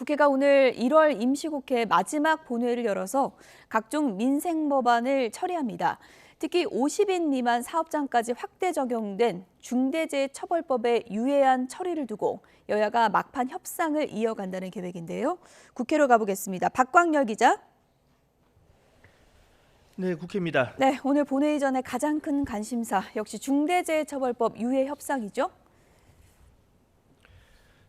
국회가 오늘 1월 임시국회 마지막 본회의를 열어서 각종 민생 법안을 처리합니다. 특히 50인 미만 사업장까지 확대 적용된 중대재해처벌법의 유예안 처리를 두고 여야가 막판 협상을 이어간다는 계획인데요. 국회로 가보겠습니다. 박광열 기자. 네, 국회입니다. 네, 오늘 본회의 전에 가장 큰 관심사 역시 중대재해처벌법 유예 협상이죠.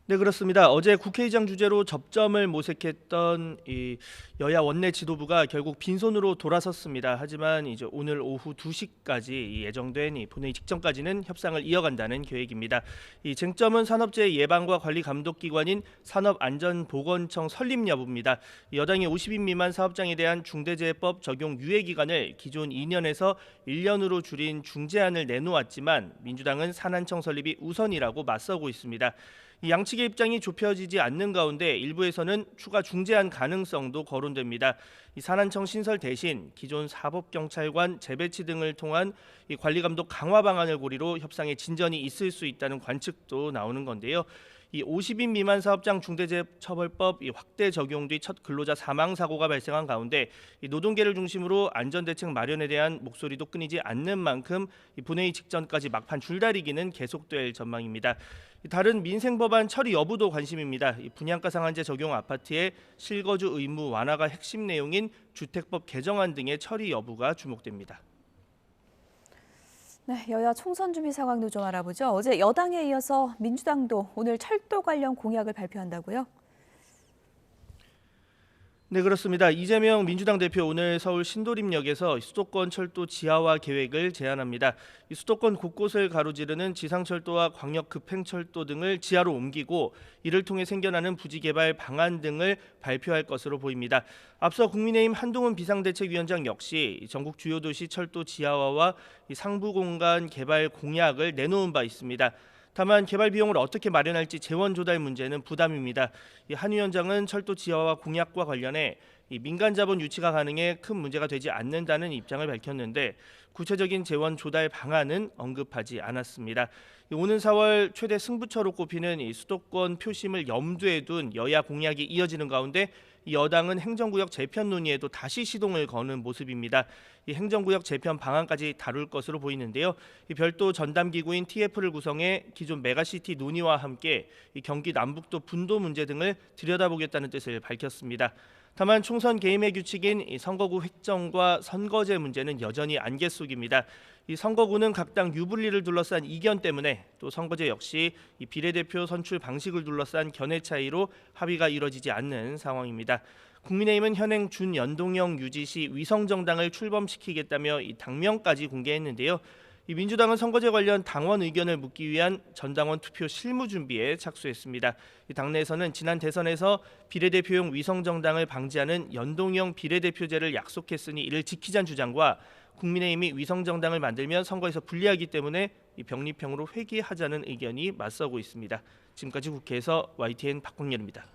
네, 그렇습니다. 어제 국회의장 주재로 접점을 모색했던 여야 원내 지도부가 결국 빈손으로 돌아섰습니다. 하지만 이제 오늘 오후 2시까지 예정된 본회의 직전까지는 협상을 이어간다는 계획입니다. 이 쟁점은 산업재해 예방과 관리 감독 기관인 산업안전보건청 설립 여부입니다. 여당이 50인 미만 사업장에 대한 중대재해법 적용 유예 기간을 기존 2년에서 1년으로 줄인 중재안을 내놓았지만 민주당은 산안청 설립이 우선이라고 맞서고 있습니다. 양측의 입장이 좁혀지지 않는 가운데 일부에서는 추가 중재안 가능성도 거론됩니다. 산안청 신설 대신 기존 사법경찰관 재배치 등을 통한 관리감독 강화 방안을 고리로 협상에 진전이 있을 수 있다는 관측도 나오는 건데요. 50인 미만 사업장 중대재해처벌법 확대 적용 뒤 첫 근로자 사망 사고가 발생한 가운데 노동계를 중심으로 안전대책 마련에 대한 목소리도 끊이지 않는 만큼 본회의 직전까지 막판 줄다리기는 계속될 전망입니다. 다른 민생 법안 처리 여부도 관심입니다. 분양가 상한제 적용 아파트의 실거주 의무 완화가 핵심 내용인 주택법 개정안 등의 처리 여부가 주목됩니다. 네, 여야 총선 준비 상황도 좀 알아보죠. 어제 여당에 이어서 민주당도 오늘 철도 관련 공약을 발표한다고요? 네, 그렇습니다. 이재명 민주당 대표 오늘 서울 신도림역에서 수도권 철도 지하화 계획을 제안합니다. 수도권 곳곳을 가로지르는 지상철도와 광역 급행철도 등을 지하로 옮기고 이를 통해 생겨나는 부지 개발 방안 등을 발표할 것으로 보입니다. 앞서 국민의힘 한동훈 비상대책위원장 역시 전국 주요 도시 철도 지하화와 상부 공간 개발 공약을 내놓은 바 있습니다. 다만 개발 비용을 어떻게 마련할지 재원 조달 문제는 부담입니다. 한 위원장은 철도 지하화 공약과 관련해 민간 자본 유치가 가능해 큰 문제가 되지 않는다는 입장을 밝혔는데 구체적인 재원 조달 방안은 언급하지 않았습니다. 오는 4월 최대 승부처로 꼽히는 수도권 표심을 염두에 둔 여야 공약이 이어지는 가운데 여당은 행정구역 재편 논의에도 다시 시동을 거는 모습입니다. 행정구역 재편 방안까지 다룰 것으로 보이는데요. 별도 전담기구인 TF를 구성해 기존 메가시티 논의와 함께 경기 남북도 분도 문제 등을 들여다보겠다는 뜻을 밝혔습니다. 다만 총선 개임의 규칙인 선거구 획정과 선거제 문제는 여전히 안개 속입니다. 선거구는 각 당 유불리를 둘러싼 이견 때문에 또 선거제 역시 비례대표 선출 방식을 둘러싼 견해 차이로 합의가 이뤄지지 않는 상황입니다. 국민의힘은 현행 준연동형 유지 시 위성정당을 출범시키겠다며 당명까지 공개했는데요. 민주당은 선거제 관련 당원 의견을 묻기 위한 전당원 투표 실무 준비에 착수했습니다. 당내에서는 지난 대선에서 비례대표용 위성정당을 방지하는 연동형 비례대표제를 약속했으니 이를 지키자는 주장과 국민의힘이 위성정당을 만들면 선거에서 불리하기 때문에 병립형으로 회귀하자는 의견이 맞서고 있습니다. 지금까지 국회에서 YTN 박광열입니다.